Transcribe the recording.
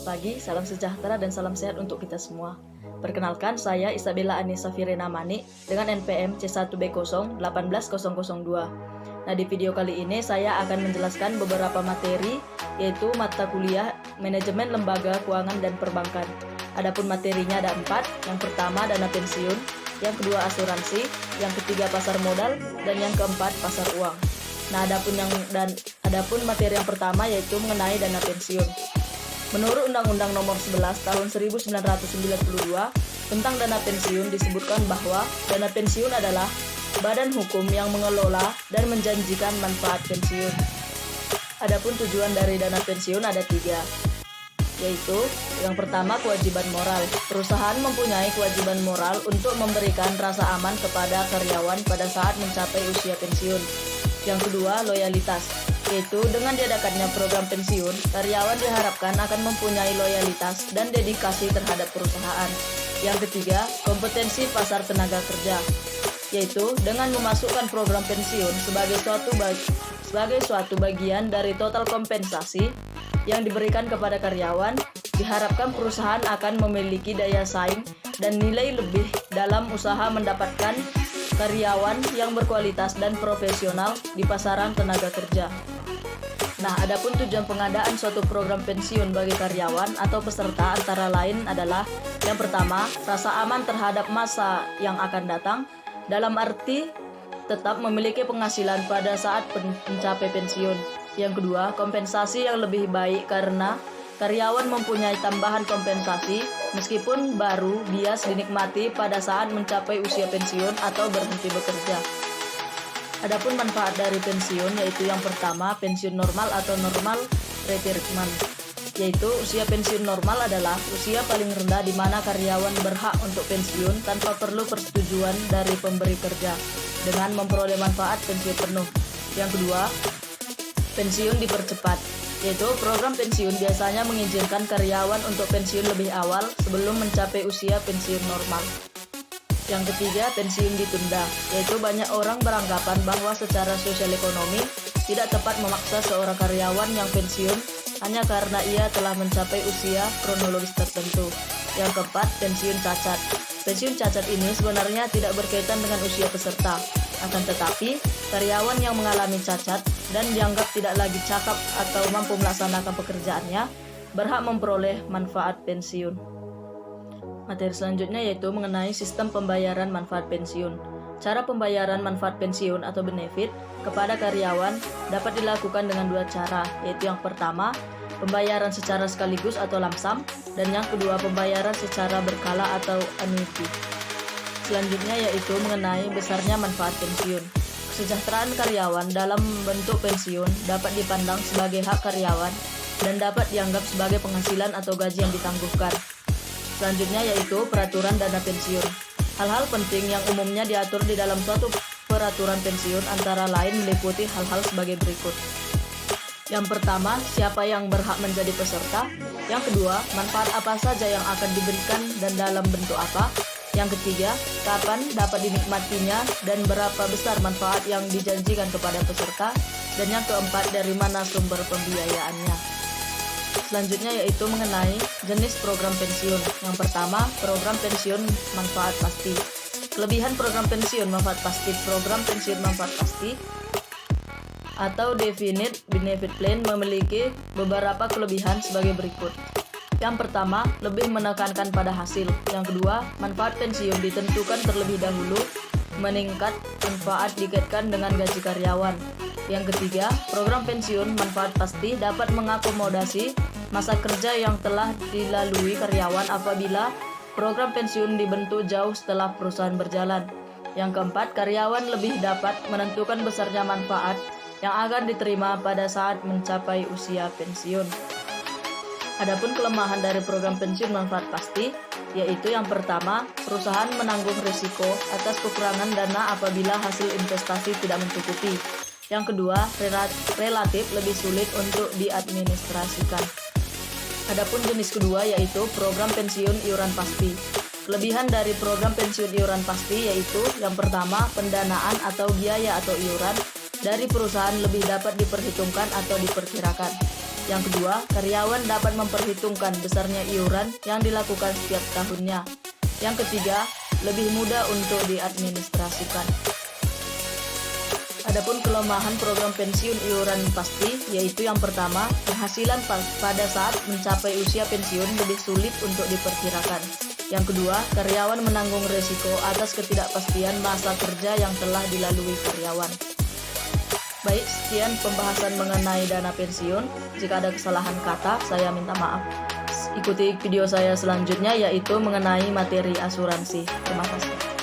Selamat pagi, salam sejahtera dan salam sehat untuk kita semua. Perkenalkan, saya Isabella Anissa Firena Mani dengan NPM C1B0 18002. Nah, di video kali ini saya akan menjelaskan beberapa materi, yaitu mata kuliah Manajemen Lembaga Keuangan dan Perbankan. Adapun materinya ada 4, yang pertama dana pensiun, yang kedua asuransi, yang ketiga pasar modal, dan yang keempat pasar uang. Nah, adapun materi yang pertama yaitu mengenai dana pensiun. Menurut Undang-Undang Nomor 11 Tahun 1992 tentang dana pensiun disebutkan bahwa dana pensiun adalah badan hukum yang mengelola dan menjanjikan manfaat pensiun. Adapun tujuan dari dana pensiun ada 3, yaitu yang pertama kewajiban moral. Perusahaan mempunyai kewajiban moral untuk memberikan rasa aman kepada karyawan pada saat mencapai usia pensiun. Yang kedua, loyalitas, yaitu dengan diadakannya program pensiun, karyawan diharapkan akan mempunyai loyalitas dan dedikasi terhadap perusahaan. Yang ketiga, kompetensi pasar tenaga kerja, yaitu dengan memasukkan program pensiun sebagai suatu bagian dari total kompensasi yang diberikan kepada karyawan, diharapkan perusahaan akan memiliki daya saing dan nilai lebih dalam usaha mendapatkan karyawan yang berkualitas dan profesional di pasaran tenaga kerja. Nah, adapun tujuan pengadaan suatu program pensiun bagi karyawan atau peserta antara lain adalah yang pertama, rasa aman terhadap masa yang akan datang, dalam arti tetap memiliki penghasilan pada saat mencapai pensiun. Yang kedua, kompensasi yang lebih baik karena karyawan mempunyai tambahan kompensasi meskipun baru bias dinikmati pada saat mencapai usia pensiun atau berhenti bekerja. Adapun manfaat dari pensiun yaitu yang pertama, pensiun normal atau normal retirement, yaitu usia pensiun normal adalah usia paling rendah di mana karyawan berhak untuk pensiun tanpa perlu persetujuan dari pemberi kerja dengan memperoleh manfaat pensiun penuh. Yang kedua, pensiun dipercepat, yaitu program pensiun biasanya mengizinkan karyawan untuk pensiun lebih awal sebelum mencapai usia pensiun normal. Yang ketiga, pensiun ditunda, yaitu banyak orang beranggapan bahwa secara sosial ekonomi tidak tepat memaksa seorang karyawan yang pensiun hanya karena ia telah mencapai usia kronologis tertentu. Yang keempat, pensiun cacat. Pensiun cacat ini sebenarnya tidak berkaitan dengan usia peserta, akan tetapi karyawan yang mengalami cacat dan dianggap tidak lagi cakap atau mampu melaksanakan pekerjaannya berhak memperoleh manfaat pensiun. Materi selanjutnya yaitu mengenai sistem pembayaran manfaat pensiun. Cara pembayaran manfaat pensiun atau benefit kepada karyawan dapat dilakukan dengan 2 cara, yaitu yang pertama, pembayaran secara sekaligus atau lump sum, dan yang kedua, pembayaran secara berkala atau annuity. Selanjutnya yaitu mengenai besarnya manfaat pensiun. Kesejahteraan karyawan dalam bentuk pensiun dapat dipandang sebagai hak karyawan dan dapat dianggap sebagai penghasilan atau gaji yang ditangguhkan. Selanjutnya yaitu peraturan dana pensiun. Hal-hal penting yang umumnya diatur di dalam suatu peraturan pensiun antara lain meliputi hal-hal sebagai berikut. Yang pertama, siapa yang berhak menjadi peserta. Yang kedua, manfaat apa saja yang akan diberikan dan dalam bentuk apa. Yang ketiga, kapan dapat dinikmatinya dan berapa besar manfaat yang dijanjikan kepada peserta. Dan yang keempat, dari mana sumber pembiayaannya. Selanjutnya yaitu mengenai jenis program pensiun. Yang pertama, program pensiun manfaat pasti. Kelebihan program pensiun manfaat pasti. Program pensiun manfaat pasti atau Definite Benefit Plan memiliki beberapa kelebihan sebagai berikut. Yang pertama, lebih menekankan pada hasil. Yang kedua, manfaat pensiun ditentukan terlebih dahulu, meningkat manfaat dikaitkan dengan gaji karyawan. Yang ketiga, program pensiun manfaat pasti dapat mengakomodasi masa kerja yang telah dilalui karyawan apabila program pensiun dibentuk jauh setelah perusahaan berjalan. Yang keempat, karyawan lebih dapat menentukan besarnya manfaat yang akan diterima pada saat mencapai usia pensiun. Adapun kelemahan dari program pensiun manfaat pasti, yaitu yang pertama, perusahaan menanggung risiko atas kekurangan dana apabila hasil investasi tidak mencukupi. Yang kedua, relatif lebih sulit untuk diadministrasikan. Adapun jenis kedua yaitu program pensiun iuran pasti. Kelebihan dari program pensiun iuran pasti yaitu yang pertama, pendanaan atau biaya atau iuran dari perusahaan lebih dapat diperhitungkan atau diperkirakan. Yang kedua, karyawan dapat memperhitungkan besarnya iuran yang dilakukan setiap tahunnya. Yang ketiga, lebih mudah untuk diadministrasikan. Adapun kelemahan program pensiun iuran pasti, yaitu yang pertama, penghasilan pada saat mencapai usia pensiun lebih sulit untuk diperkirakan. Yang kedua, karyawan menanggung resiko atas ketidakpastian masa kerja yang telah dilalui karyawan. Baik, sekian pembahasan mengenai dana pensiun. Jika ada kesalahan kata, saya minta maaf. Ikuti video saya selanjutnya, yaitu mengenai materi asuransi. Terima kasih.